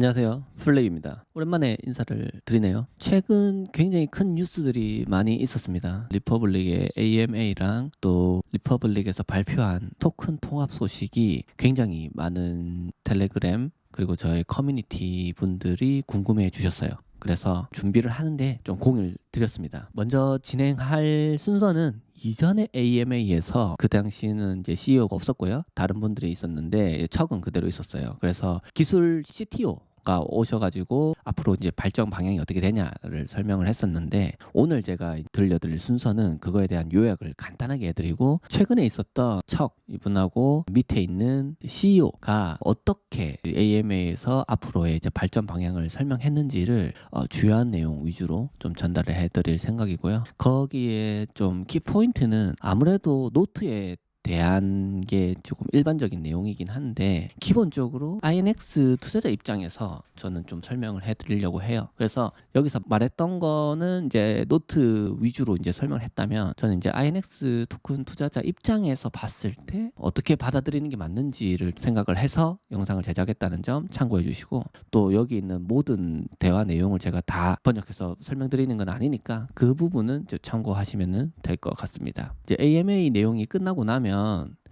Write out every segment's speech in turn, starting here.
안녕하세요. 플레이입니다. 오랜만에 인사를 드리네요. 최근 굉장히 큰 뉴스들이 많이 있었습니다. 리퍼블릭의 AMA랑 또 리퍼블릭에서 발표한 토큰 통합 소식이 굉장히 많은 텔레그램 그리고 저의 커뮤니티 분들이 궁금해 주셨어요. 그래서 준비를 하는데 좀 공을 들였습니다. 먼저 진행할 순서는 이전에 AMA에서 그 당시는 이제 CEO가 없었고요. 다른 분들이 있었는데 척은 그대로 있었어요. 그래서 기술 CTO가 오셔가지고 앞으로 이제 발전 방향이 어떻게 되냐를 설명을 했었는데, 오늘 제가 들려드릴 순서는 그거에 대한 요약을 간단하게 해드리고, 최근에 있었던 척 이분하고 밑에 있는 CEO가 어떻게 AMA에서 앞으로의 이제 발전 방향을 설명했는지를 주요한 내용 위주로 좀 전달을 해드릴 생각이고요. 거기에 좀 키포인트는 아무래도 노트에 대한 게 조금 일반적인 내용이긴 한데, 기본적으로 INX 투자자 입장에서 저는 좀 설명을 해드리려고 해요. 그래서 여기서 말했던 거는 이제 노트 위주로 이제 설명을 했다면, 저는 이제 INX 토큰 투자자 입장에서 봤을 때 어떻게 받아들이는 게 맞는지를 생각을 해서 영상을 제작했다는 점 참고해 주시고, 또 여기 있는 모든 대화 내용을 제가 다 번역해서 설명드리는 건 아니니까 그 부분은 참고하시면 될 것 같습니다. 이제 AMA 내용이 끝나고 나면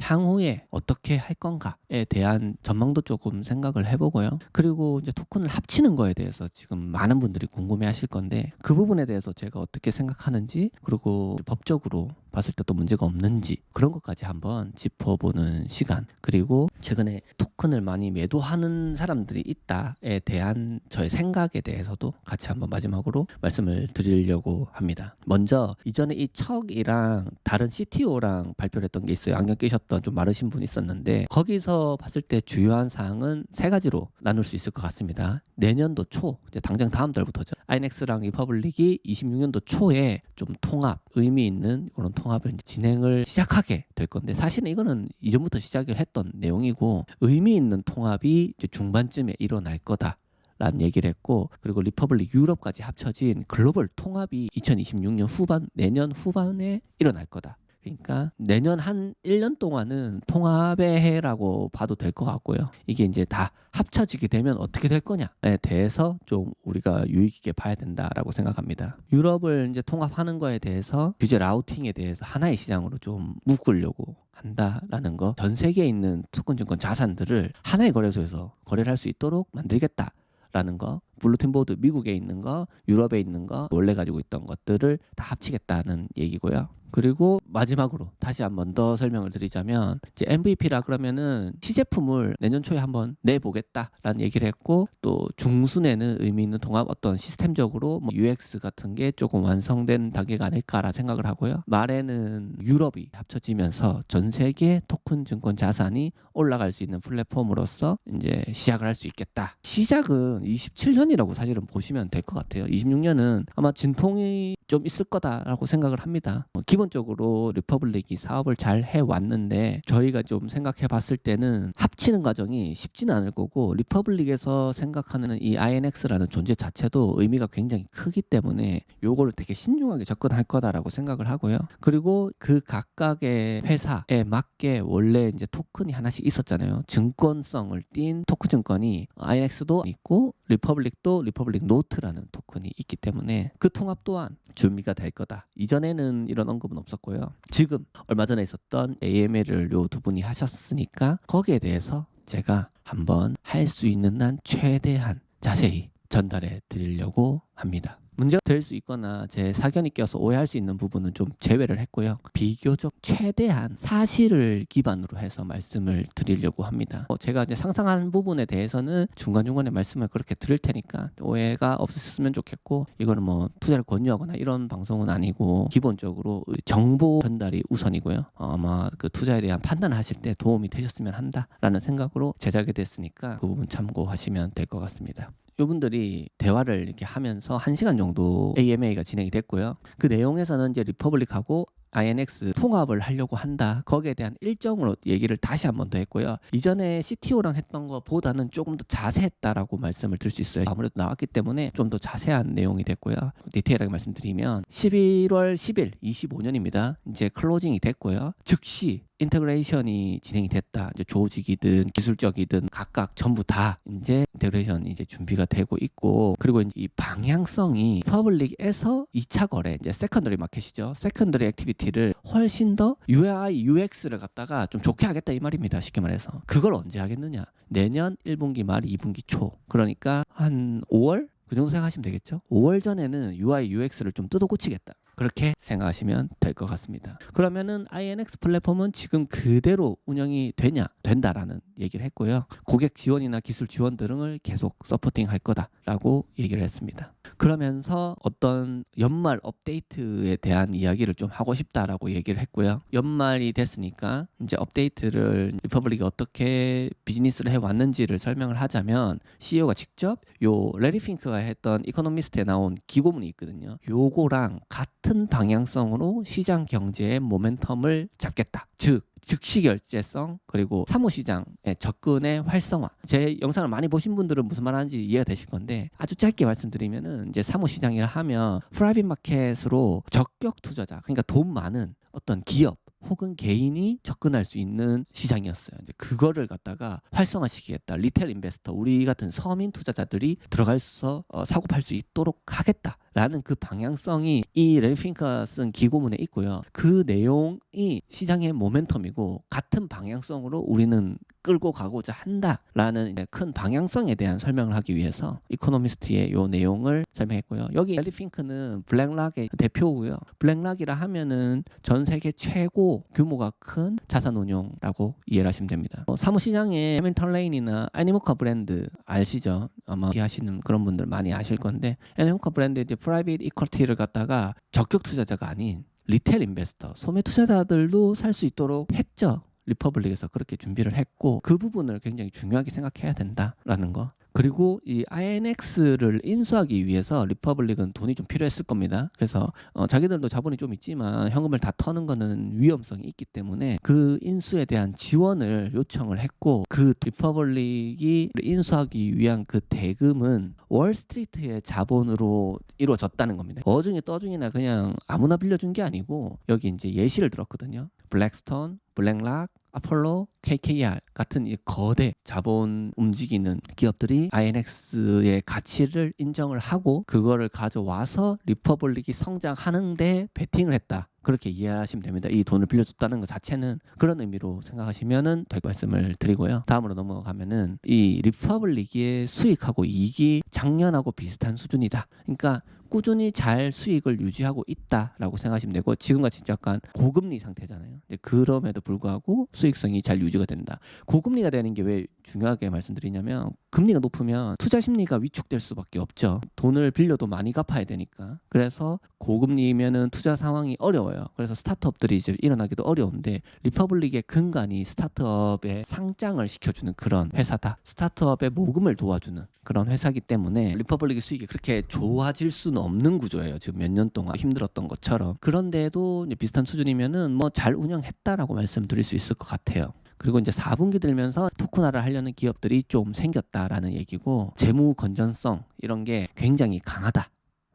향후에 어떻게 할 건가에 대한 전망도 조금 생각을 해보고요. 그리고 이제 토큰을 합치는 거에 대해서 지금 많은 분들이 궁금해 하실 건데, 그 부분에 대해서 제가 어떻게 생각하는지, 그리고 법적으로 봤을 때 또 문제가 없는지, 그런 것까지 한번 짚어보는 시간, 그리고 최근에 토큰을 많이 매도하는 사람들이 있다에 대한 저의 생각에 대해서도 같이 한번 마지막으로 말씀을 드리려고 합니다. 먼저 이전에 이 척이랑 다른 CTO랑 발표를 했던 게 있어요. 안경 끼셨던 좀 마르신 분이 있었는데, 거기서 봤을 때 주요한 사항은 세 가지로 나눌 수 있을 것 같습니다. 내년도 초, 이제 당장 다음 달부터죠. INX랑 리퍼블릭이 26년도 초에 좀 통합, 의미 있는 그런 통합을 진행을 시작하게 될 건데, 사실은 이거는 이전부터 시작을 했던 내용이고, 의미 있는 통합이 이제 중반쯤에 일어날 거다 라는 얘기를 했고, 그리고 리퍼블릭 유럽까지 합쳐진 글로벌 통합이 2026년 후반, 내년 후반에 일어날 거다. 그러니까 내년 한 1년 동안은 통합의 해라고 봐도 될 것 같고요. 이게 이제 다 합쳐지게 되면 어떻게 될 거냐에 대해서 좀 우리가 유의 깊게 봐야 된다라고 생각합니다. 유럽을 이제 통합하는 거에 대해서 규제 라우팅에 대해서 하나의 시장으로 좀 묶으려고 한다라는 거, 전 세계에 있는 토큰 증권 자산들을 하나의 거래소에서 거래를 할 수 있도록 만들겠다 라는 거, 블루팀 보드 미국에 있는 거, 유럽에 있는 거, 원래 가지고 있던 것들을 다 합치겠다는 얘기고요. 그리고 마지막으로 다시 한 번 더 설명을 드리자면, 이제 MVP라 그러면은 시제품을 내년 초에 한번 내보겠다라는 얘기를 했고, 또 중순에는 의미 있는 통합, 어떤 시스템적으로 뭐 UX 같은 게 조금 완성된 단계가 아닐까라 생각을 하고요. 말에는 유럽이 합쳐지면서 전 세계 토큰 증권 자산이 올라갈 수 있는 플랫폼으로서 이제 시작을 할 수 있겠다. 시작은 27년이라고 사실은 보시면 될 것 같아요. 26년은 아마 진통이 좀 있을 거다라고 생각을 합니다. 기본적으로 리퍼블릭이 사업을 잘 해왔는데, 저희가 좀 생각해 봤을 때는 합치는 과정이 쉽지는 않을 거고, 리퍼블릭에서 생각하는 이 INX라는 존재 자체도 의미가 굉장히 크기 때문에 요거를 되게 신중하게 접근할 거다라고 생각을 하고요. 그리고 그 각각의 회사에 맞게 원래 이제 토큰이 하나씩 있었잖아요. 증권성을 띈 토큰 증권이 INX도 있고, 리퍼블릭도 리퍼블릭 노트라는 토큰이 있기 때문에 그 통합 또한 준비가 될 거다. 이전에는 이런 언급은 없었고요. 지금 얼마 전에 있었던 AMA를 요 두 분이 하셨으니까 거기에 대해서 제가 한번 할 수 있는 한 최대한 자세히 전달해 드리려고 합니다. 문제가 될 수 있거나 제 사견이 껴서 오해할 수 있는 부분은 좀 제외를 했고요. 비교적 최대한 사실을 기반으로 해서 말씀을 드리려고 합니다. 제가 이제 상상한 부분에 대해서는 중간중간에 말씀을 그렇게 드릴 테니까 오해가 없으셨으면 좋겠고, 이거는 뭐 투자를 권유하거나 이런 방송은 아니고, 기본적으로 정보 전달이 우선이고요. 아마 그 투자에 대한 판단을 하실 때 도움이 되셨으면 한다라는 생각으로 제작이 됐으니까 그 부분 참고하시면 될 것 같습니다. 이분들이 대화를 이렇게 하면서 1시간 정도 AMA가 진행이 됐고요. 그 내용에서는 이제 리퍼블릭하고 INX 통합을 하려고 한다. 거기에 대한 일정으로 얘기를 다시 한 번 더 했고요. 이전에 CTO랑 했던 것보다는 조금 더 자세했다라고 말씀을 드릴 수 있어요. 아무래도 나왔기 때문에 좀 더 자세한 내용이 됐고요. 디테일하게 말씀드리면 11월 10일 25년입니다. 이제 클로징이 됐고요. 즉시 인테그레이션이 진행이 됐다. 이제 조직이든 기술적이든 각각 전부 다 이제 인테그레이션이 이제 준비가 되고 있고, 그리고 이제 이 방향성이 퍼블릭에서 2차 거래, 이제 세컨더리 마켓이죠. 세컨더리 액티비티를 훨씬 더 UI, UX를 갖다가 좀 좋게 하겠다 이 말입니다. 쉽게 말해서. 그걸 언제 하겠느냐? 내년 1분기 말 2분기 초. 그러니까 한 5월? 그 정도 생각하시면 되겠죠. 5월 전에는 UI, UX를 좀 뜯어 고치겠다. 그렇게 생각하시면 될 것 같습니다. 그러면은 INX 플랫폼은 지금 그대로 운영이 되냐? 된다라는 얘기를 했고요. 고객 지원이나 기술 지원 등을 계속 서포팅할 거다라고 얘기를 했습니다. 그러면서 어떤 연말 업데이트에 대한 이야기를 좀 하고 싶다라고 얘기를 했고요. 연말이 됐으니까 이제 업데이트를 리퍼블릭이 어떻게 비즈니스를 해왔는지를 설명을 하자면, CEO가 직접 요 레리 핑크가 했던 이코노미스트에 나온 기고문이 있거든요. 요거랑 같은 방향성으로 시장 경제의 모멘텀을 잡겠다. 즉 즉시 결제성, 그리고 사무시장의 접근의 활성화. 제 영상을 많이 보신 분들은 무슨 말하는지 이해가 되실 건데, 아주 짧게 말씀드리면은 이제 사무시장이라 하면 프라이빗 마켓으로 적격 투자자, 그러니까 돈 많은 어떤 기업 혹은 개인이 접근할 수 있는 시장이었어요. 이제 그거를 갖다가 활성화시키겠다. 리테일 인베스터, 우리 같은 서민 투자자들이 들어가서 사고 팔 수 있도록 하겠다라는 그 방향성이 이 레리 핑크가 쓴 기고문에 있고요. 그 내용이 시장의 모멘텀이고, 같은 방향성으로 우리는 끌고 가고자 한다라는 이제 큰 방향성에 대한 설명을 하기 위해서 이코노미스트의 요 내용을 설명했고요. 여기 레리 핑크는 블랙락의 대표고요. 블랙락이라 하면은 전 세계 최고 규모가 큰 자산운용라고 이해를 하시면 됩니다. 사무시장에 해밀턴 레인이나 애니모카 브랜드 아시죠? 아마 이해하시는 그런 분들 많이 아실 건데, 애니모카 브랜드의 이제 프라이빗 이퀄티를 갖다가 적격 투자자가 아닌 리테일 인베스터, 소매 투자자들도 살 수 있도록 했죠. 리퍼블릭에서 그렇게 준비를 했고, 그 부분을 굉장히 중요하게 생각해야 된다라는 거. 그리고 이 INX를 인수하기 위해서 리퍼블릭은 돈이 좀 필요했을 겁니다. 그래서 자기들도 자본이 좀 있지만 현금을 다 터는 거는 위험성이 있기 때문에 그 인수에 대한 지원을 요청을 했고, 그 리퍼블릭이 인수하기 위한 그 대금은 월스트리트의 자본으로 이루어졌다는 겁니다. 어중이 떠중이나 그냥 아무나 빌려준 게 아니고, 여기 이제 예시를 들었거든요. 블랙스톤, 블랙락, 아폴로, KKR 같은 이 거대 자본 움직이는 기업들이 INX의 가치를 인정을 하고 그거를 가져와서 리퍼블릭이 성장하는데 베팅을 했다. 그렇게 이해하시면 됩니다. 이 돈을 빌려줬다는 것 자체는 그런 의미로 생각하시면은 될 말씀을 드리고요. 다음으로 넘어가면은 이 리퍼블릭의 수익하고 이익이 작년하고 비슷한 수준이다. 그러니까 꾸준히 잘 수익을 유지하고 있다라고 생각하시면 되고, 지금같이 약간 고금리 상태잖아요. 그럼에도 불구하고 수익성이 잘 유지가 된다. 고금리가 되는 게 왜 중요하게 말씀드리냐면, 금리가 높으면 투자 심리가 위축될 수밖에 없죠. 돈을 빌려도 많이 갚아야 되니까. 그래서 고금리면은 투자 상황이 어려워요. 그래서 스타트업들이 이제 일어나기도 어려운데, 리퍼블릭의 근간이 스타트업의 상장을 시켜주는 그런 회사다. 스타트업의 모금을 도와주는 그런 회사이기 때문에 리퍼블릭의 수익이 그렇게 좋아질 수는 없는 구조예요. 지금 몇 년 동안 힘들었던 것처럼. 그런데도 이제 비슷한 수준이면은 뭐 잘 운영했다라고 말씀드릴 수 있을 것 같아요. 그리고 이제 4분기 들면서 토큰화를 하려는 기업들이 좀 생겼다라는 얘기고, 재무 건전성 이런 게 굉장히 강하다.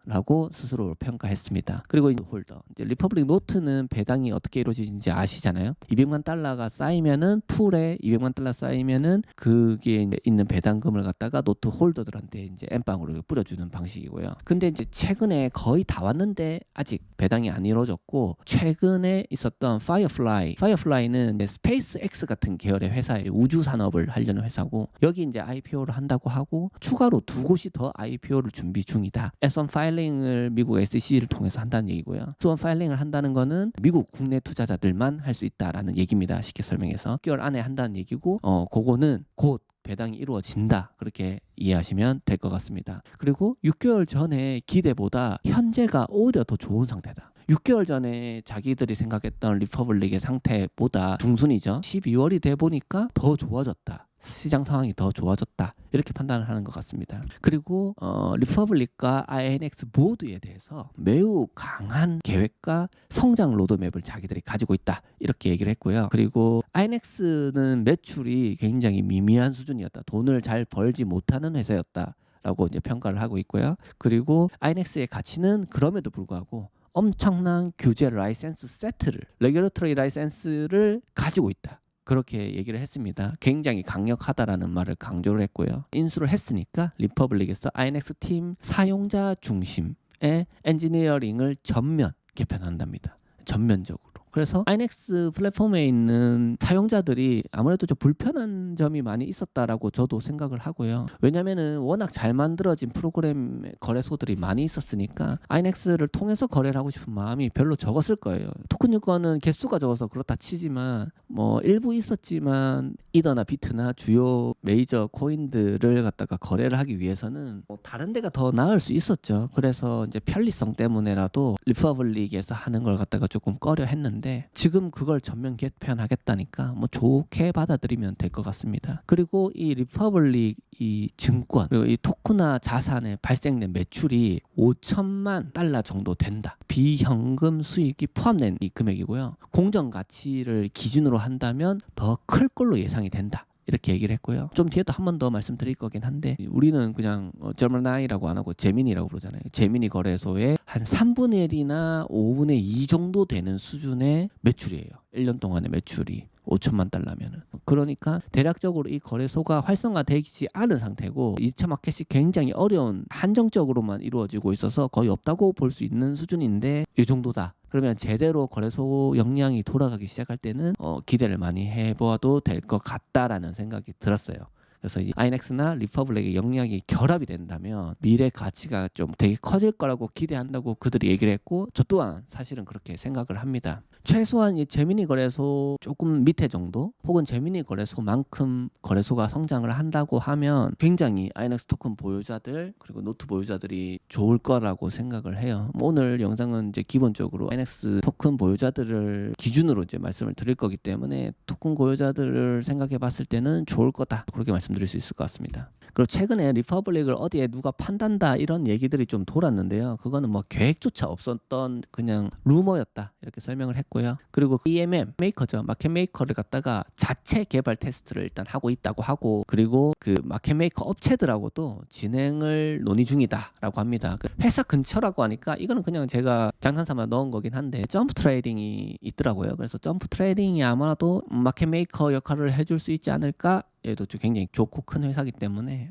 라고 스스로 평가했습니다. 그리고 이제 홀더, 이제 리퍼블릭 노트는 배당이 어떻게 이루어지는지 아시잖아요. 200만 달러가 쌓이면은 풀에 200만 달러 쌓이면은 그게 이제 있는 배당금을 갖다가 노트 홀더들한테 이제 엠빵으로 뿌려주는 방식이고요. 근데 이제 최근에 거의 다 왔는데 아직 배당이 안 이루어졌고, 최근에 있었던 파이어플라이는 이제 스페이스 X 같은 계열의 회사의 우주 산업을 하려는 회사고, 여기 이제 IPO를 한다고 하고 추가로 2곳이 더 IPO를 준비 중이다. S1 파일링을 미국 SEC를 통해서 한다는 얘기고요. S1 파일링을 한다는 거는 미국 국내 투자자들만 할 수 있다라는 얘기입니다. 쉽게 설명해서 6개월 안에 한다는 얘기고, 그거는 곧 배당이 이루어진다. 그렇게 이해하시면 될 것 같습니다. 그리고 6개월 전에 기대보다 현재가 오히려 더 좋은 상태다. 6개월 전에 자기들이 생각했던 리퍼블릭의 상태보다 중순이죠. 12월이 돼 보니까 더 좋아졌다. 시장 상황이 더 좋아졌다. 이렇게 판단을 하는 것 같습니다. 그리고 리퍼블릭과 INX 모두에 대해서 매우 강한 계획과 성장 로드맵을 자기들이 가지고 있다. 이렇게 얘기를 했고요. 그리고 INX는 매출이 굉장히 미미한 수준이었다. 돈을 잘 벌지 못하는 회사였다. 라고 이제 평가를 하고 있고요. 그리고 INX의 가치는 그럼에도 불구하고 엄청난 규제 라이센스 세트를, 레귤레터리 라이센스를 가지고 있다. 그렇게 얘기를 했습니다. 굉장히 강력하다라는 말을 강조를 했고요. 인수를 했으니까 리퍼블릭에서 INX 팀 사용자 중심의 엔지니어링을 전면 개편한답니다. 전면적으로. 그래서 INX 플랫폼에 있는 사용자들이 아무래도 좀 불편한 점이 많이 있었다라고 저도 생각을 하고요. 왜냐면은 워낙 잘 만들어진 프로그램 거래소들이 많이 있었으니까 INX를 통해서 거래를 하고 싶은 마음이 별로 적었을 거예요. 토큰 유권은 개수가 적어서 그렇다 치지만 뭐 일부 있었지만 이더나 비트나 주요 메이저 코인들을 갖다가 거래를 하기 위해서는 뭐 다른 데가 더 나을 수 있었죠. 그래서 이제 편리성 때문에라도 리퍼블릭에서 하는 걸 갖다가 조금 꺼려 했는데 지금 그걸 전면 개편하겠다니까 뭐 좋게 받아들이면 될 것 같습니다. 그리고 이 리퍼블릭 이 증권 그리고 이 토큰화 자산에 발생된 매출이 5천만 달러 정도 된다. 비현금 수익이 포함된 이 금액이고요. 공정 가치를 기준으로 한다면 더 클 걸로 예상이 된다. 이렇게 얘기를 했고요. 좀 뒤에도 한 번 더 말씀드릴 거긴 한데 우리는 그냥 제미나이라고 안 하고 제미니라고 그러잖아요. 제미니 거래소의 한 3분의 1이나 5분의 2 정도 되는 수준의 매출이에요. 1년 동안의 매출이 5천만 달러면은. 그러니까 대략적으로 이 거래소가 활성화되지 않은 상태고 2차 마켓이 굉장히 어려운 한정적으로만 이루어지고 있어서 거의 없다고 볼 수 있는 수준인데 이 정도다. 그러면 제대로 거래소 역량이 돌아가기 시작할 때는 기대를 많이 해보아도 될 것 같다라는 생각이 들었어요. 그래서 이 INX나 리퍼블릭의 역량이 결합이 된다면 미래 가치가 좀 되게 커질 거라고 기대한다고 그들이 얘기를 했고 저 또한 사실은 그렇게 생각을 합니다. 최소한 이 제미니 거래소 조금 밑에 정도 혹은 제미니 거래소만큼 거래소가 성장을 한다고 하면 굉장히 INX 토큰 보유자들 그리고 노트 보유자들이 좋을 거라고 생각을 해요. 오늘 영상은 이제 기본적으로 INX 토큰 보유자들을 기준으로 이제 말씀을 드릴 거기 때문에 토큰 보유자들을 생각해 봤을 때는 좋을 거다. 그렇게 말씀드릴 수 있을 것 같습니다. 그리고 최근에 리퍼블릭을 어디에 누가 판단다 이런 얘기들이 좀 돌았는데요. 그거는 뭐 계획조차 없었던 그냥 루머였다 이렇게 설명을 했고요. 그리고 EMM 메이커죠. 마켓 메이커를 갖다가 자체 개발 테스트를 일단 하고 있다고 하고 그리고 그 마켓 메이커 업체들하고도 진행을 논의 중이다라고 합니다. 회사 근처라고 하니까 이거는 그냥 제가 장난삼아 넣은 거긴 한데 점프 트레이딩이 있더라고요. 그래서 점프 트레이딩이 아마도 마켓 메이커 역할을 해줄 수 있지 않을까? 얘도 굉장히 좋고 큰 회사이기 때문에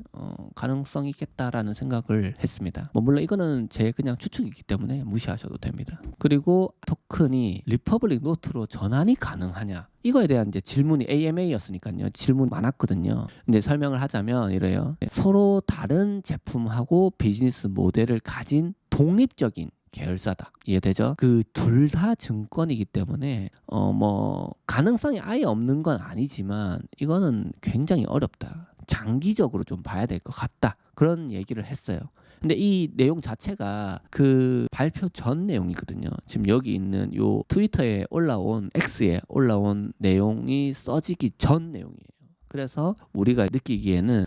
가능성이 있겠다라는 생각을 했습니다. 뭐 물론 이거는 제 그냥 추측이기 때문에 무시하셔도 됩니다. 그리고 토큰이 리퍼블릭 노트로 전환이 가능하냐? 이거에 대한 이제 질문이 AMA였으니까요. 질문 많았거든요. 근데 설명을 하자면 이래요. 서로 다른 제품하고 비즈니스 모델을 가진 독립적인 계열사다. 이해되죠? 그 둘 다 증권이기 때문에 뭐 가능성이 아예 없는 건 아니지만 이거는 굉장히 어렵다. 장기적으로 좀 봐야 될 것 같다. 그런 얘기를 했어요. 근데 이 내용 자체가 그 발표 전 내용이거든요. 지금 여기 있는 요 트위터에 올라온 X에 올라온 내용이 써지기 전 내용이에요. 그래서 우리가 느끼기에는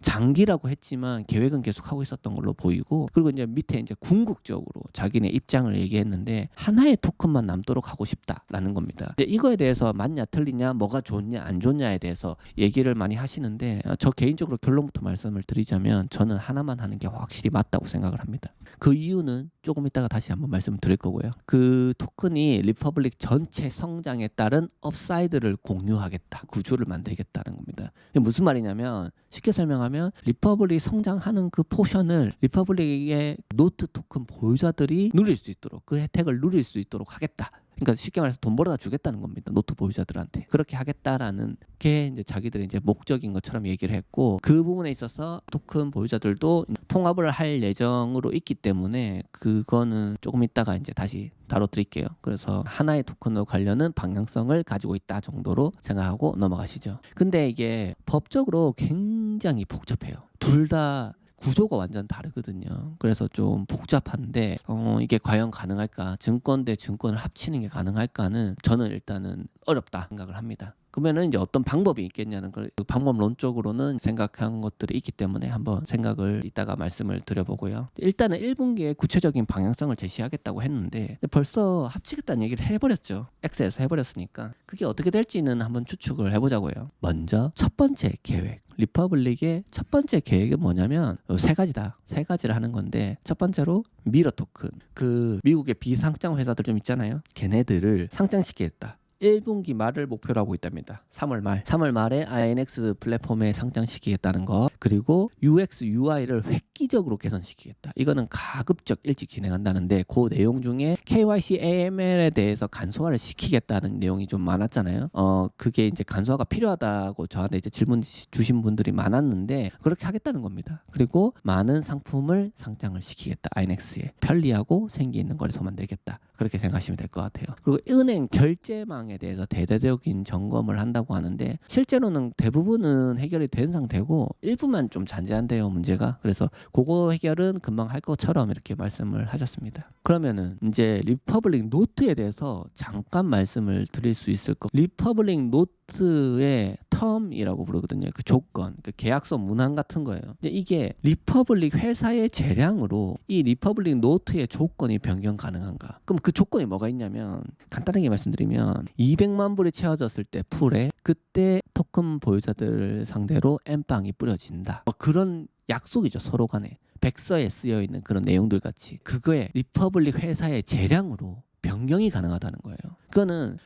장기라고 했지만 계획은 계속 하고 있었던 걸로 보이고 그리고 이제 밑에 이제 궁극적으로 자기네 입장을 얘기했는데 하나의 토큰만 남도록 하고 싶다라는 겁니다. 근데 이거에 대해서 맞냐 틀리냐 뭐가 좋냐 안 좋냐에 대해서 얘기를 많이 하시는데 저 개인적으로 결론부터 말씀을 드리자면 저는 하나만 하는 게 확실히 맞다고 생각을 합니다. 그 이유는 조금 이따가 다시 한번 말씀을 드릴 거고요. 그 토큰이 리퍼블릭 전체 성장에 따른 업사이드를 공유하겠다. 구조를 만들겠다는 겁니다. 이게 무슨 말이냐면 쉽게 설명하면 리퍼블릭 성장하는 그 포션을 리퍼블릭의 노트 토큰 보유자들이 누릴 수 있도록 그 혜택을 누릴 수 있도록 하겠다. 그러니까 쉽게 말해서 돈 벌어다 주겠다는 겁니다. 노트 보유자들한테. 그렇게 하겠다라는 게 이제 자기들의 이제 목적인 것처럼 얘기를 했고 그 부분에 있어서 토큰 보유자들도 통합을 할 예정으로 있기 때문에 그거는 조금 이따가 이제 다시 다뤄드릴게요. 그래서 하나의 토큰으로 관련은 방향성을 가지고 있다 정도로 생각하고 넘어가시죠. 근데 이게 법적으로 굉장히 복잡해요. 둘 다 구조가 완전 다르거든요. 그래서 좀 복잡한데 이게 과연 가능할까? 증권 대 증권을 합치는 게 가능할까는 저는 일단은 어렵다 생각을 합니다. 그러면은 이제 어떤 방법이 있겠냐는 그 방법론적으로는 생각한 것들이 있기 때문에 한번 생각을 이따가 말씀을 드려보고요. 일단은 1분기에 구체적인 방향성을 제시하겠다고 했는데 벌써 합치겠다는 얘기를 해버렸죠. 엑셀에서 해버렸으니까 그게 어떻게 될지는 한번 추측을 해보자고요. 먼저 첫 번째 계획, 리퍼블릭의 첫 번째 계획은 뭐냐면 세 가지다. 세 가지를 하는 건데 첫 번째로 미러 토큰, 그 미국의 비상장 회사들 좀 있잖아요. 걔네들을 상장시키겠다. 1분기 말을 목표로 하고 있답니다. 3월 말에 INX 플랫폼에 상장시키겠다는 거, 그리고 UX, UI를 획기적으로 개선시키겠다. 이거는 가급적 일찍 진행한다는데 그 내용 중에 KYC, AML에 대해서 간소화를 시키겠다는 내용이 좀 많았잖아요. 그게 이제 간소화가 필요하다고 저한테 이제 질문 주신 분들이 많았는데 그렇게 하겠다는 겁니다. 그리고 많은 상품을 상장을 시키겠다. INX에 편리하고 생기 있는 거래소만 내겠다. 그렇게 생각하시면 될 것 같아요. 그리고 은행 결제망에 대해서 대대적인 점검을 한다고 하는데 실제로는 대부분은 해결이 된 상태고 일부만 좀 잔재한데요, 문제가. 그래서 그거 해결은 금방 할 것처럼 이렇게 말씀을 하셨습니다. 그러면은 이제 리퍼블릭 노트에 대해서 잠깐 말씀을 드릴 수 있을 것. 리퍼블릭 노트의 텀이라고 부르거든요. 그 조건, 그 계약서 문항 같은 거예요. 근데 이게 리퍼블릭 회사의 재량으로 이 리퍼블릭 노트의 조건이 변경 가능한가? 그럼 그 조건이 뭐가 있냐면 간단하게 말씀드리면 200만 불이 채워졌을 때 풀에 그때 토큰 보유자들 상대로 엠빵이 뿌려진다. 그런 약속이죠, 서로 간에. 백서에 쓰여 있는 그런 내용들 같이 그거에 리퍼블릭 회사의 재량으로 변경이 가능하다는 거예요. 그거는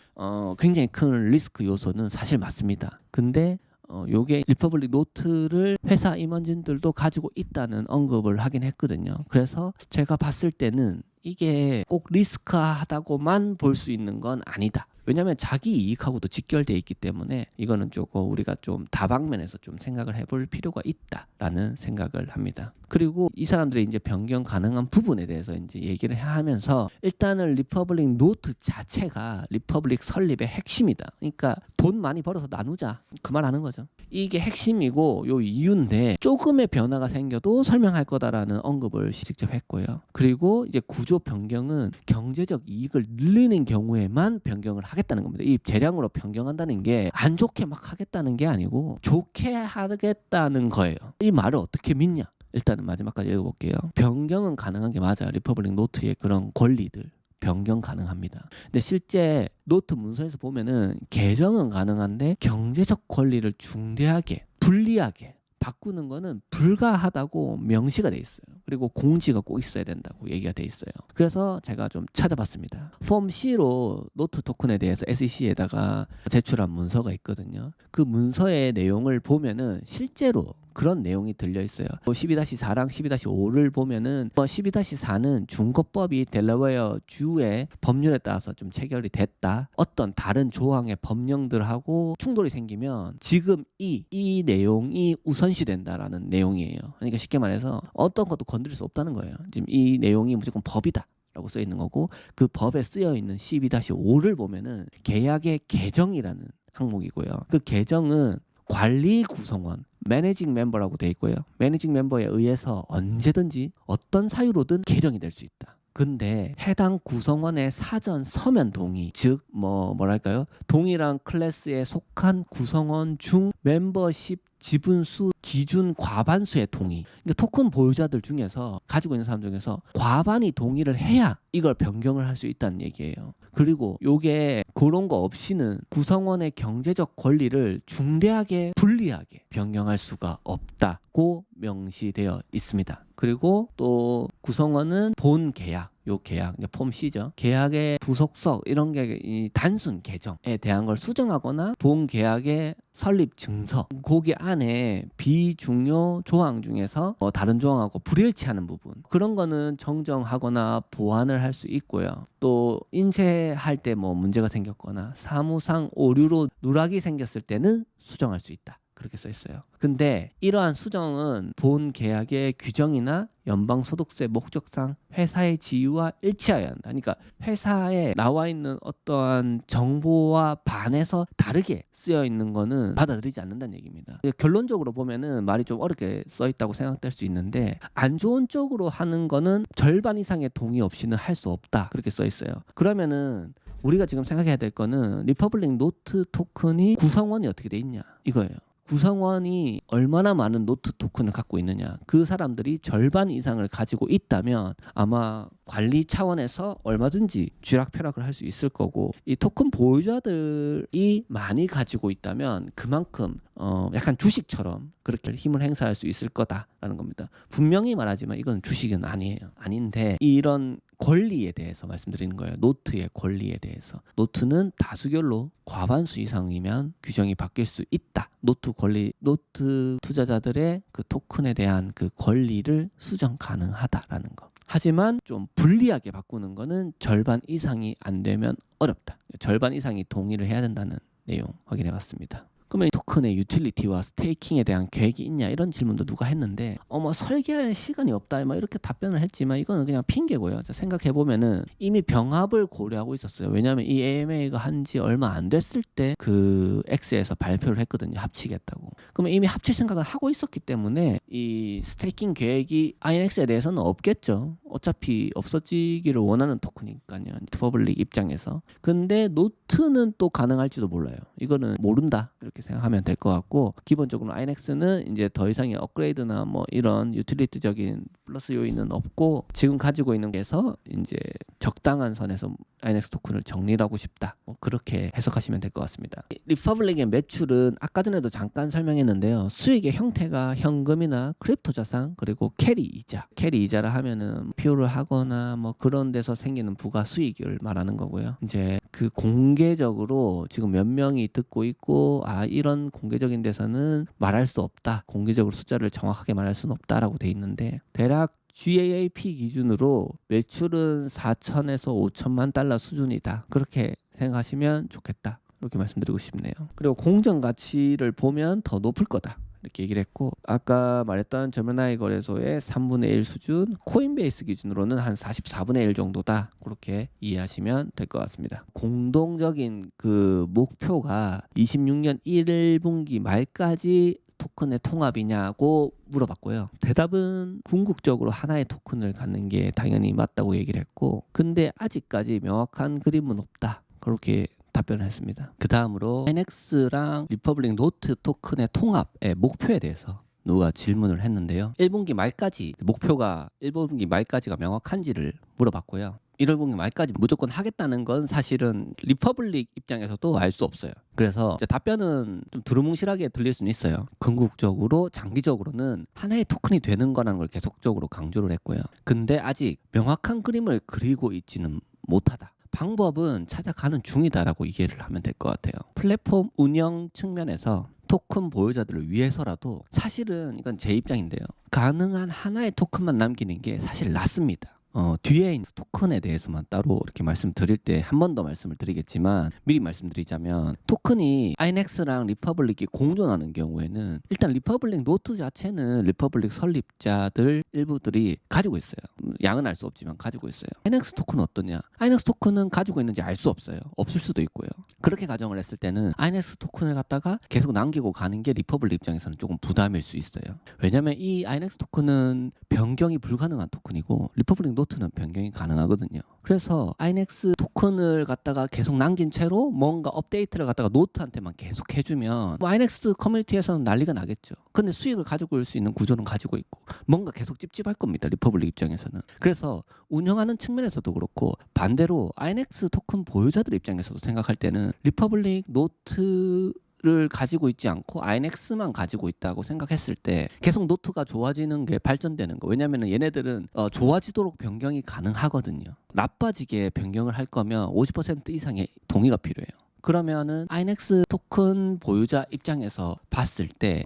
굉장히 큰 리스크 요소는 사실 맞습니다. 근데 요게 리퍼블릭 노트를 회사 임원진들도 가지고 있다는 언급을 하긴 했거든요. 그래서 제가 봤을 때는 이게 꼭 리스크하다고만 볼 수 있는 건 아니다. 왜냐하면 자기 이익하고도 직결되어 있기 때문에 이거는 조금 우리가 좀 다방면에서 좀 생각을 해볼 필요가 있다라는 생각을 합니다. 그리고 이 사람들이 이제 변경 가능한 부분에 대해서 이제 얘기를 하면서 일단은 리퍼블릭 노트 자체가 리퍼블릭 설립의 핵심이다. 그러니까 돈 많이 벌어서 나누자, 그 말 하는 거죠. 이게 핵심이고 요 이유인데 조금의 변화가 생겨도 설명할 거다라는 언급을 직접 했고요. 그리고 이제 구조 변경은 경제적 이익을 늘리는 경우에만 변경을 하겠다는 겁니다. 이 재량으로 변경한다는 게 안 좋게 막 하겠다는 게 아니고 좋게 하겠다는 거예요. 이 말을 어떻게 믿냐? 일단은 마지막까지 읽어볼게요. 변경은 가능한 게 맞아요. 리퍼블릭 노트의 그런 권리들 변경 가능합니다. 근데 실제 노트 문서에서 보면은 개정은 가능한데 경제적 권리를 중대하게 불리하게 바꾸는 거는 불가하다고 명시가 돼 있어요. 그리고 공지가 꼭 있어야 된다고 얘기가 돼 있어요. 그래서 제가 좀 찾아봤습니다. 폼 C로 노트 토큰에 대해서 SEC에다가 제출한 문서가 있거든요. 그 문서의 내용을 보면은 실제로 그런 내용이 들려 있어요. 12-4랑 12-5를 보면은 12-4는 중거법이 델러웨어 주의 법률에 따라서 좀 체결이 됐다. 어떤 다른 조항의 법령들하고 충돌이 생기면 지금 이 내용이 우선시된다라는 내용이에요. 그러니까 쉽게 말해서 어떤 것도 건드릴 수 없다는 거예요. 지금 이 내용이 무조건 법이다 라고 써 있는 거고 그 법에 쓰여 있는 12-5를 보면은 계약의 개정이라는 항목이고요. 그 개정은 관리 구성원 매니징 멤버라고 돼 있고요. 매니징 멤버에 의해서 언제든지 어떤 사유로든 개정이 될 수 있다. 근데 해당 구성원의 사전 서면 동의, 즉 뭐랄까요? 동일한 클래스에 속한 구성원 중 멤버십 지분수 기준 과반수의 동의. 그러니까 토큰 보유자들 중에서 가지고 있는 사람 중에서 과반이 동의를 해야 이걸 변경을 할 수 있다는 얘기예요. 그리고 요게 그런 거 없이는 구성원의 경제적 권리를 중대하게 불리하게 변경할 수가 없다고 명시되어 있습니다. 그리고 또 구성원은 본 계약, 요 계약, 폼 C죠. 계약의 부속석 이런 게 이 단순 개정에 대한 걸 수정하거나 본 계약의 설립 증서, 거기 안에 비중요 조항 중에서 다른 조항하고 불일치하는 부분, 그런 거는 정정하거나 보완을 할 수 있고요. 또 인쇄할 때 문제가 생겼거나 사무상 오류로 누락이 생겼을 때는 수정할 수 있다. 그렇게 써 있어요. 근데 이러한 수정은 본 계약의 규정이나 연방소득세 목적상 회사의 지위와 일치해야 한다. 그러니까 회사에 나와 있는 어떠한 정보와 반해서 다르게 쓰여 있는 거는 받아들이지 않는다는 얘기입니다. 결론적으로 보면은 말이 좀 어렵게 써 있다고 생각될 수 있는데 안 좋은 쪽으로 하는 거는 절반 이상의 동의 없이는 할 수 없다. 그렇게 써 있어요. 그러면은 우리가 지금 생각해야 될 거는 리퍼블릭 노트 토큰이 구성원이 어떻게 돼 있냐 이거예요. 구성원이 얼마나 많은 노트 토큰을 갖고 있느냐, 그 사람들이 절반 이상을 가지고 있다면 아마 관리 차원에서 얼마든지 쥐락펴락을 할 수 있을 거고, 이 토큰 보유자들이 많이 가지고 있다면 그만큼 약간 주식처럼 그렇게 힘을 행사할 수 있을 거다라는 겁니다. 분명히 말하지만 이건 주식은 아니에요. 아닌데 이런 권리에 대해서 말씀드리는 거예요. 노트의 권리에 대해서. 노트는 다수결로 과반수 이상이면 규정이 바뀔 수 있다. 노트 투자자들의 그 토큰에 대한 그 권리를 수정 가능하다라는 거. 하지만 좀 불리하게 바꾸는 거는 절반 이상이 안 되면 어렵다. 절반 이상이 동의를 해야 된다는 내용 확인해 봤습니다. 그러면 이 토큰의 유틸리티와 스테이킹에 대한 계획이 있냐 이런 질문도 누가 했는데 뭐 설계할 시간이 없다 막 이렇게 답변을 했지만 이거는 그냥 핑계고요. 생각해 보면은 이미 병합을 고려하고 있었어요. 왜냐하면 이 AMA가 한지 얼마 안 됐을 때 그 X에서 발표를 했거든요. 합치겠다고. 그러면 이미 합칠 생각을 하고 있었기 때문에 이 스테이킹 계획이 INX에 대해서는 없겠죠. 어차피 없어지기를 원하는 토큰이니까요. 리퍼블릭 입장에서. 근데 노트는 또 가능할지도 몰라요. 이거는 모른다 이렇게 생각하면 될 것 같고, 기본적으로 INX는 이제 더 이상의 업그레이드나 뭐 이런 유틸리티적인 플러스 요인은 없고, 지금 가지고 있는 게서 이제 적당한 선에서 INX 토큰을 정리하고 싶다. 그렇게 해석하시면 될 것 같습니다. 리퍼블릭의 매출은 아까 전에도 잠깐 설명했는데요. 수익의 형태가 현금이나 크립토 자산 그리고 캐리 이자. 캐리 이자라 하면은 PO를 하거나 뭐 그런 데서 생기는 부가 수익을 말하는 거고요. 이제 그 공개적으로 지금 몇 명이 듣고 있고 이런 공개적인 데서는 말할 수 없다. 공개적으로 숫자를 정확하게 말할 수는 없다라고 돼 있는데, 대략 GAAP 기준으로 매출은 4천에서 5천만 달러 수준이다. 그렇게 생각하시면 좋겠다. 이렇게 말씀드리고 싶네요. 그리고 공정 가치를 보면 더 높을 거다. 이렇게 얘기를 했고, 아까 말했던 저면하이 거래소의 3분의 1 수준, 코인베이스 기준으로는 한 44분의 1 정도다. 그렇게 이해하시면 될 것 같습니다. 공동적인 그 목표가 26년 1분기 말까지 토큰의 통합이냐고 물어봤고요. 대답은 궁극적으로 하나의 토큰을 갖는 게 당연히 맞다고 얘기를 했고, 근데 아직까지 명확한 그림은 없다. 그렇게 답변을 했습니다. 그 다음으로 INX랑 리퍼블릭 노트 토큰의 통합의 목표에 대해서 누가 질문을 했는데요. 1분기 말까지 목표가 1분기 말까지가 명확한지를 물어봤고요. 1분기 말까지 무조건 하겠다는 건 사실은 리퍼블릭 입장에서도 알 수 없어요. 그래서 답변은 좀 두루뭉실하게 들릴 수는 있어요. 궁극적으로 장기적으로는 하나의 토큰이 되는 거라는 걸 계속적으로 강조를 했고요. 근데 아직 명확한 그림을 그리고 있지는 못하다. 방법은 찾아가는 중이다라고 이해를 하면 될 것 같아요. 플랫폼 운영 측면에서 토큰 보유자들을 위해서라도 사실은 이건 제 입장인데요. 가능한 하나의 토큰만 남기는 게 사실 낫습니다. 뒤에 있는 토큰에 대해서만 따로 이렇게 말씀드릴 때 한 번 더 말씀을 드리겠지만, 미리 말씀드리자면 토큰이 INX랑 리퍼블릭이 공존하는 경우에는 일단 리퍼블릭 노트 자체는 리퍼블릭 설립자들 일부들이 가지고 있어요. 양은 알 수 없지만 가지고 있어요. INX 토큰은 어떠냐? INX 토큰은 가지고 있는지 알 수 없어요. 없을 수도 있고요. 그렇게 가정을 했을 때는 INX 토큰을 갖다가 계속 남기고 가는 게 리퍼블릭 입장에서는 조금 부담일 수 있어요. 왜냐하면 이 INX 토큰은 변경이 불가능한 토큰이고 리퍼블릭 노트는 변경이 가능하거든요. 그래서 INX 토큰을 갖다가 계속 남긴 채로 뭔가 업데이트를 갖다가 노트한테만 계속 해주면 INX 커뮤니티에서는 난리가 나겠죠. 근데 수익을 가지고 올 수 있는 구조는 가지고 있고 뭔가 계속 찝찝할 겁니다. 리퍼블릭 입장에서는. 그래서 운영하는 측면에서도 그렇고, 반대로 INX 토큰 보유자들 입장에서도 생각할 때는 리퍼블릭 노트를 가지고 있지 않고 INX만 가지고 있다고 생각했을 때 계속 노트가 좋아지는 게 발전되는 거. 왜냐면은 얘네들은 좋아지도록 변경이 가능하거든요. 나빠지게 변경을 할 거면 50% 이상의 동의가 필요해요. 그러면은 INX 토큰 보유자 입장에서 봤을 때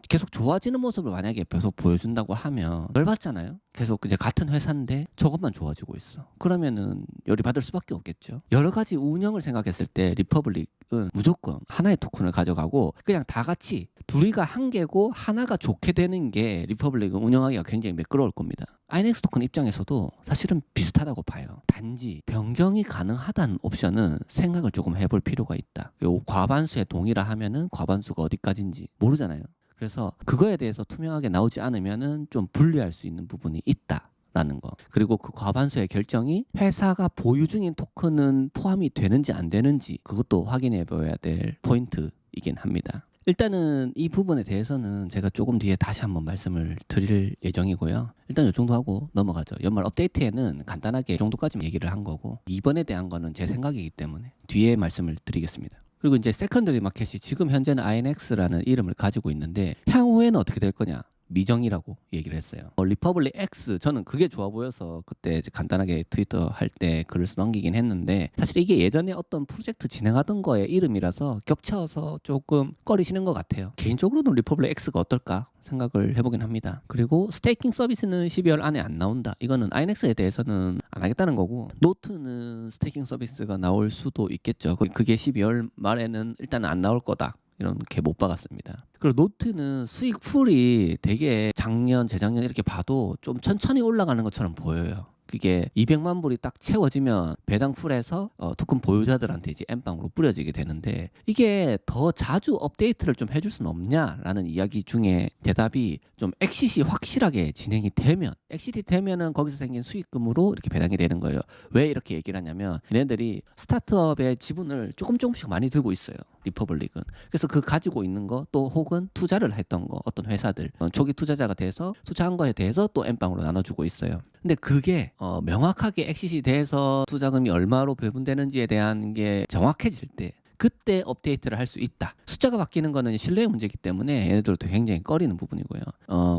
계속 좋아지는 모습을 만약에 계속 보여준다고 하면 열받잖아요. 계속 이제 같은 회사인데 저것만 좋아지고 있어. 그러면은 열이 받을 수밖에 없겠죠. 여러 가지 운영을 생각했을 때 리퍼블릭은 무조건 하나의 토큰을 가져가고 그냥 다 같이 둘이가 한 개고 하나가 좋게 되는 게 리퍼블릭은 운영하기가 굉장히 매끄러울 겁니다. INX 토큰 입장에서도 사실은 비슷하다고 봐요. 단지 변경이 가능하다는 옵션은 생각을 조금 해볼 필요가 있다. 과반수의 동의라 하면은 과반수가 어디까지인지 모르잖아요. 그래서 그거에 대해서 투명하게 나오지 않으면은 좀 불리할 수 있는 부분이 있다. 라는 거. 그리고 그 과반수의 결정이 회사가 보유 중인 토큰은 포함이 되는지 안 되는지 그것도 확인해 봐야 될 포인트이긴 합니다. 일단은 이 부분에 대해서는 제가 조금 뒤에 다시 한번 말씀을 드릴 예정이고요. 일단 이 정도 하고 넘어가죠. 연말 업데이트에는 간단하게 이 정도까지 얘기를 한 거고, 이번에 대한 거는 제 생각이기 때문에 뒤에 말씀을 드리겠습니다. 그리고 이제 세컨더리 마켓이 지금 현재는 INX라는 이름을 가지고 있는데 향후에는 어떻게 될 거냐? 미정이라고 얘기를 했어요. 리퍼블릭 X, 저는 그게 좋아 보여서 그때 이제 간단하게 트위터 할 때 글을 남기긴 했는데, 사실 이게 예전에 어떤 프로젝트 진행하던 거의 이름이라서 겹쳐서 조금 꺼리시는 것 같아요. 개인적으로는 리퍼블릭 X가 어떨까 생각을 해보긴 합니다. 그리고 스테이킹 서비스는 12월 안에 안 나온다. 이거는 INX에 대해서는 안 하겠다는 거고, 노트는 스테이킹 서비스가 나올 수도 있겠죠. 그게 12월 말에는 일단은 안 나올 거다. 이렇게 못 박았습니다. 그리고 노트는 수익 풀이 되게 작년, 재작년 이렇게 봐도 좀 천천히 올라가는 것처럼 보여요. 그게 200만 불이 딱 채워지면 배당 풀에서 토큰 보유자들한테 이제 엠빵으로 뿌려지게 되는데, 이게 더 자주 업데이트를 좀 해줄 수는 없냐라는 이야기 중에 대답이 좀 엑싯이 확실하게 진행이 되면, 엑싯이 되면은 거기서 생긴 수익금으로 이렇게 배당이 되는 거예요. 왜 이렇게 얘기를 하냐면, 얘네들이 스타트업의 지분을 조금씩 많이 들고 있어요. 리퍼블릭은. 그래서 그 가지고 있는 거, 또 혹은 투자를 했던 거, 어떤 회사들 초기 투자자가 돼서 투자한 거에 대해서 또 엠빵으로 나눠주고 있어요. 근데 그게 명확하게 엑싯이 돼서 투자금이 얼마로 배분되는지에 대한 게 정확해질 때, 그때 업데이트를 할 수 있다. 숫자가 바뀌는 거는 신뢰의 문제이기 때문에 얘네들도 굉장히 꺼리는 부분이고요.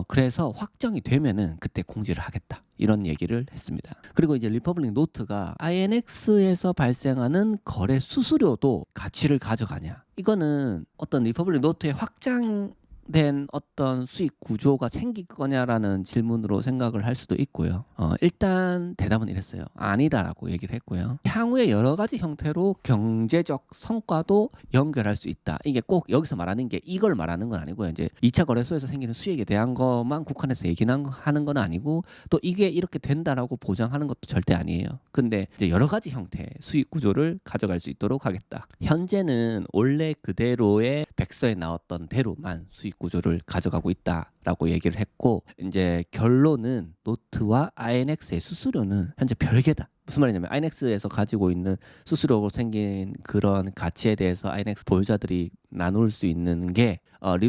그래서 확정이 되면은 그때 공지를 하겠다. 이런 얘기를 했습니다. 그리고 이제 리퍼블릭 노트가 INX에서 발생하는 거래 수수료도 가치를 가져가냐. 이거는 어떤 리퍼블릭 노트의 확장된 어떤 수익 구조가 생길 거냐라는 질문으로 생각을 할 수도 있고요. 일단 대답은 이랬어요. 아니다라고 얘기를 했고요. 향후에 여러 가지 형태로 경제적 성과도 연결할 수 있다. 이게 꼭 여기서 말하는 게 이걸 말하는 건 아니고요. 이제 2차 거래소에서 생기는 수익에 대한 것만 국한해서 하는 건 아니고, 또 이게 이렇게 된다라고 보장하는 것도 절대 아니에요. 근데 이제 여러 가지 형태의 수익 구조를 가져갈 수 있도록 하겠다. 현재는 원래 그대로의 백서에 나왔던 대로만 수익 구조를 가져가고 있다라고 얘기를 했고, 이제 결론은 노트와 INX의 수수료는 현재 별개다. 무슨 말이냐면, INX에서 가지고 있는 수수료로 생긴 그런 가치에 대해서 INX 보유자들이 나눌 수 있는 게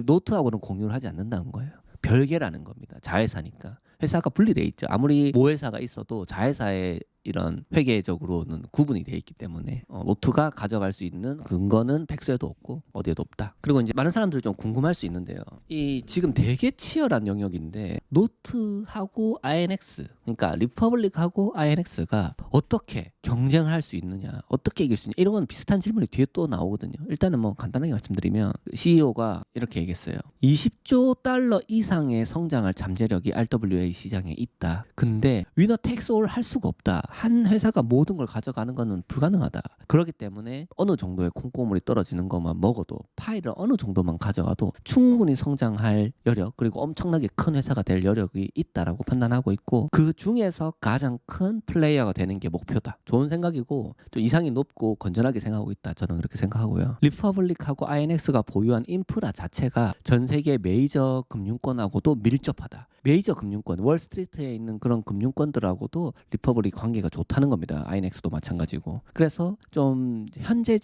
노트하고는 공유를 하지 않는다는 거예요. 별개라는 겁니다. 자회사니까. 회사가 분리돼 있죠. 아무리 모회사가 있어도 자회사의 이런 회계적으로는 구분이 돼 있기 때문에 노트가 가져갈 수 있는 근거는 백서에도 없고 어디에도 없다. 그리고 이제 많은 사람들이 좀 궁금할 수 있는데요. 이 지금 되게 치열한 영역인데, 노트하고 INX, 그러니까 리퍼블릭하고 INX가 어떻게 경쟁을 할 수 있느냐, 어떻게 이길 수 있냐, 이런 건 비슷한 질문이 뒤에 또 나오거든요. 일단은 뭐 간단하게 말씀드리면, CEO가 이렇게 얘기했어요. 20조 달러 이상의 성장할 잠재력이 RWA 시장에 있다. 근데 위너 텍스 올 할 수가 없다. 한 회사가 모든 걸 가져가는 것은 불가능하다. 그렇기 때문에 어느 정도의 콩고물이 떨어지는 것만 먹어도, 파일을 어느 정도만 가져가도 충분히 성장할 여력, 그리고 엄청나게 큰 회사가 될 여력이 있다라고 판단하고 있고, 그 중에서 가장 큰 플레이어가 되는 게 목표다. 좋은 생각이고 좀 이상이 높고 건전하게 생각하고 있다. 저는 그렇게 생각하고요. 리퍼블릭하고 INX가 보유한 인프라 자체가 전 세계 메이저 금융권하고도 밀접하다. 메이저 금융권, 월스트리트에 있는 그런 금융권들하고도 리퍼블릭 관계가 좋다는 겁니다. INX도 마찬가지고. 그래서 좀 현재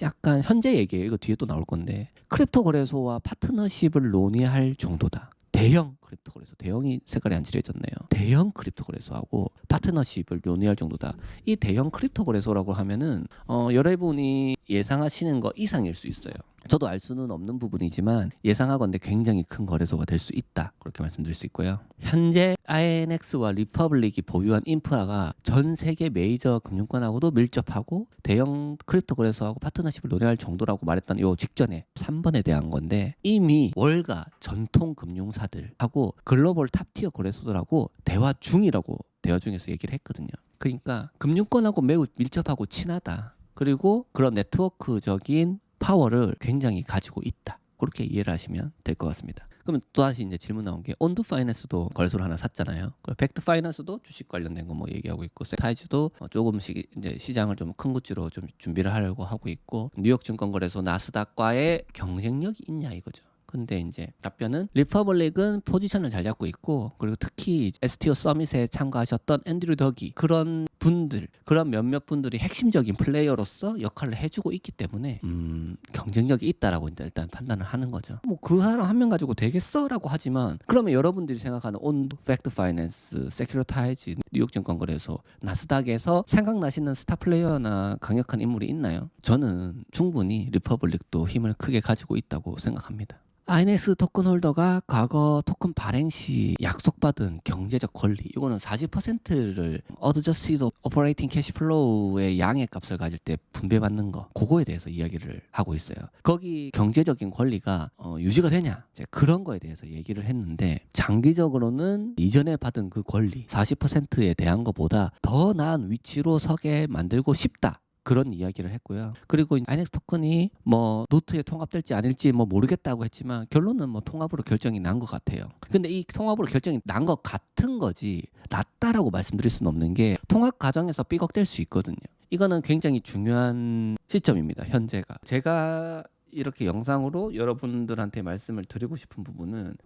얘기예요. 이거 뒤에 또 나올 건데, 크립토 거래소와 파트너십을 논의할 정도다. 대형 크립토 거래소, 대형이 색깔이 안 칠해졌네요. 대형 크립토 거래소하고 파트너십을 논의할 정도다. 이 대형 크립토 거래소라고 하면은 여러분이 예상하시는 거 이상일 수 있어요. 저도 알 수는 없는 부분이지만 예상하건대 굉장히 큰 거래소가 될 수 있다. 그렇게 말씀드릴 수 있고요. 현재 INX와 리퍼블릭이 보유한 인프라가 전 세계 메이저 금융권하고도 밀접하고 대형 크립토 거래소하고 파트너십을 논의할 정도라고 말했던 요 직전에 3번에 대한 건데, 이미 월가 전통 금융사들하고 글로벌 탑티어 거래소들하고 대화 중이라고 대화 중에서 얘기를 했거든요. 그러니까 금융권하고 매우 밀접하고 친하다. 그리고 그런 네트워크적인 파워를 굉장히 가지고 있다. 그렇게 이해를 하시면 될 것 같습니다. 그러면 또다시 이제 질문 나온 게, 온두 파이낸스도 거래소를 하나 샀잖아요. 팩트 파이낸스도 주식 관련된 거 뭐 얘기하고 있고, 타이즈도 조금씩 이제 시장을 좀 큰 구찌로 좀 준비를 하려고 하고 있고, 뉴욕 증권거래소 나스닥과의 경쟁력이 있냐 이거죠. 근데 이제 답변은 리퍼블릭은 포지션을 잘 잡고 있고, 그리고 특히 STO 서밋에 참가하셨던 앤드류 덕이 그런 분들, 그런 몇몇 분들이 핵심적인 플레이어로서 역할을 해주고 있기 때문에 경쟁력이 있다라고 일단 판단을 하는 거죠. 뭐 그 사람 한 명 가지고 되겠어라고 하지만, 그러면 여러분들이 생각하는 온도, 팩트 파이낸스, 세큐리타이즈, 뉴욕증권거래소, 나스닥에서 생각나시는 스타 플레이어나 강력한 인물이 있나요? 저는 충분히 리퍼블릭도 힘을 크게 가지고 있다고 생각합니다. INX 토큰 홀더가 과거 토큰 발행 시 약속받은 경제적 권리, 이거는 40%를 어드저스티드 오퍼레이팅 캐시플로우의 양의 값을 가질 때 분배받는 거, 그거에 대해서 이야기를 하고 있어요. 거기 경제적인 권리가 유지가 되냐, 이제 그런 거에 대해서 얘기를 했는데, 장기적으로는 이전에 받은 그 권리 40%에 대한 것보다 더 나은 위치로 서게 만들고 싶다, 그런 이야기를 했고요. 그리고 INX 토큰이 뭐 노트에 통합될지 아닐지 뭐 모르겠다고 했지만, 결론은 뭐 통합으로 결정이 난 것 같아요. 근데 이 통합으로 결정이 난 것 같은 거지 낫다라고 말씀드릴 수는 없는 게, 통합 과정에서 삐걱댈 수 있거든요. 이거는 굉장히 중요한 시점입니다. 현재가. 제가 이렇게 영상으로 여러분들한테 말씀을 드리고 싶은 부분은,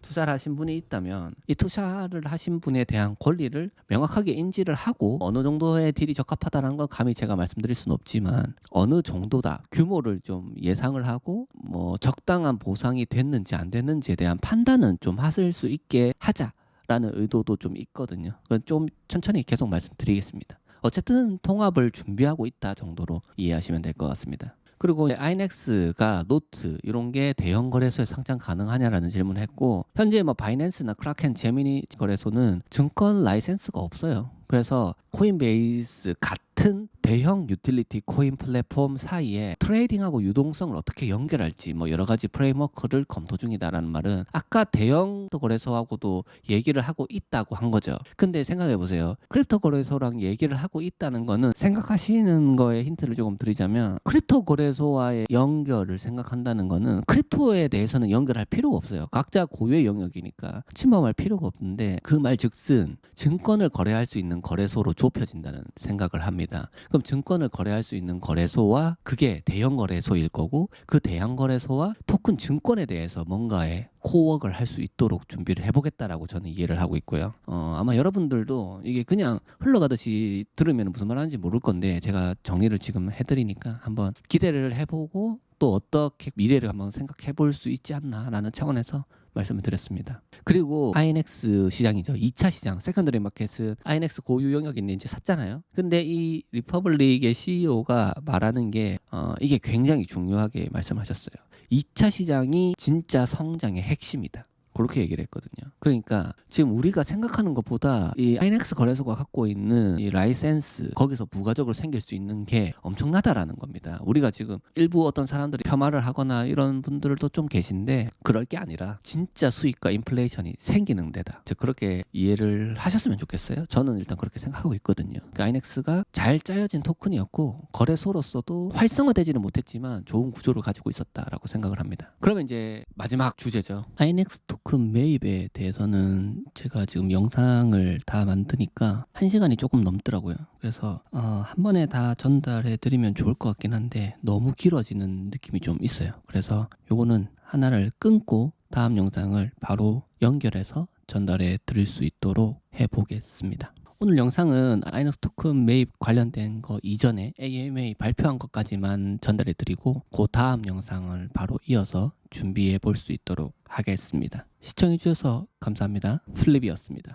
투자를 하신 분이 있다면 이 투자를 하신 분에 대한 권리를 명확하게 인지를 하고, 어느 정도의 딜이 적합하다는 건 감히 제가 말씀드릴 수는 없지만 어느 정도다 규모를 좀 예상을 하고, 뭐 적당한 보상이 됐는지 안 됐는지에 대한 판단은 좀 하실 수 있게 하자라는 의도도 좀 있거든요. 좀 천천히 계속 말씀드리겠습니다. 어쨌든 통합을 준비하고 있다 정도로 이해하시면 될 것 같습니다. 그리고 INX가 노트 이런 게 대형 거래소에 상장 가능하냐라는 질문을 했고, 현재 뭐 바이낸스나 크라켄, 제미니 거래소는 증권 라이센스가 없어요. 그래서 코인베이스 같은 대형 유틸리티 코인 플랫폼 사이에 트레이딩하고 유동성을 어떻게 연결할지 뭐 여러 가지 프레임워크를 검토 중이다라는 말은 아까 대형 거래소하고도 얘기를 하고 있다고 한 거죠. 근데 생각해 보세요. 크립토 거래소랑 얘기를 하고 있다는 거는, 생각하시는 거에 힌트를 조금 드리자면, 크립토 거래소와의 연결을 생각한다는 거는 크립토에 대해서는 연결할 필요가 없어요. 각자 고유의 영역이니까 침범할 필요가 없는데, 그 말 즉슨 증권을 거래할 수 있는 거래소로 좁혀진다는 생각을 합니다. 그럼 증권을 거래할 수 있는 거래소와 그게 대형 거래소일 거고, 그 대형 거래소와 토큰 증권에 대해서 뭔가의 코워크를 할 수 있도록 준비를 해보겠다라고 저는 이해를 하고 있고요. 아마 여러분들도 이게 그냥 흘러가듯이 들으면 무슨 말 하는지 모를 건데, 제가 정리를 지금 해드리니까 한번 기대를 해보고 또 어떻게 미래를 한번 생각해 볼 수 있지 않나라는 차원에서 말씀을 드렸습니다. 그리고 INX 시장이죠. 2차 시장, 세컨더리 마켓은 INX 고유 영역인데 이제 샀잖아요. 근데 이 리퍼블릭의 CEO가 말하는 게 이게 굉장히 중요하게 말씀하셨어요. 2차 시장이 진짜 성장의 핵심이다, 그렇게 얘기를 했거든요. 그러니까 지금 우리가 생각하는 것보다 이 INX 거래소가 갖고 있는 이 라이센스, 거기서 부가적으로 생길 수 있는 게 엄청나다라는 겁니다. 우리가 지금 일부 어떤 사람들이 폄하를 하거나 이런 분들도 좀 계신데, 그럴 게 아니라 진짜 수익과 인플레이션이 생기는 데다. 즉 그렇게 이해를 하셨으면 좋겠어요. 저는 일단 그렇게 생각하고 있거든요. 그 INX가 잘 짜여진 토큰이었고, 거래소로서도 활성화되지는 못했지만 좋은 구조를 가지고 있었다라고 생각을 합니다. 그러면 이제 마지막 주제죠. INX 토큰 매입에 대해서는 제가 지금 영상을 다 만드니까 1시간이 조금 넘더라고요. 그래서 한 번에 다 전달해 드리면 좋을 것 같긴 한데 너무 길어지는 느낌이 좀 있어요. 그래서 요거는 하나를 끊고 다음 영상을 바로 연결해서 전달해 드릴 수 있도록 해보겠습니다. 오늘 영상은 INX 토큰 매입 관련된 거 이전에 AMA 발표한 것까지만 전달해 드리고, 그 다음 영상을 바로 이어서 준비해 볼 수 있도록 하겠습니다. 시청해 주셔서 감사합니다. 플립이었습니다.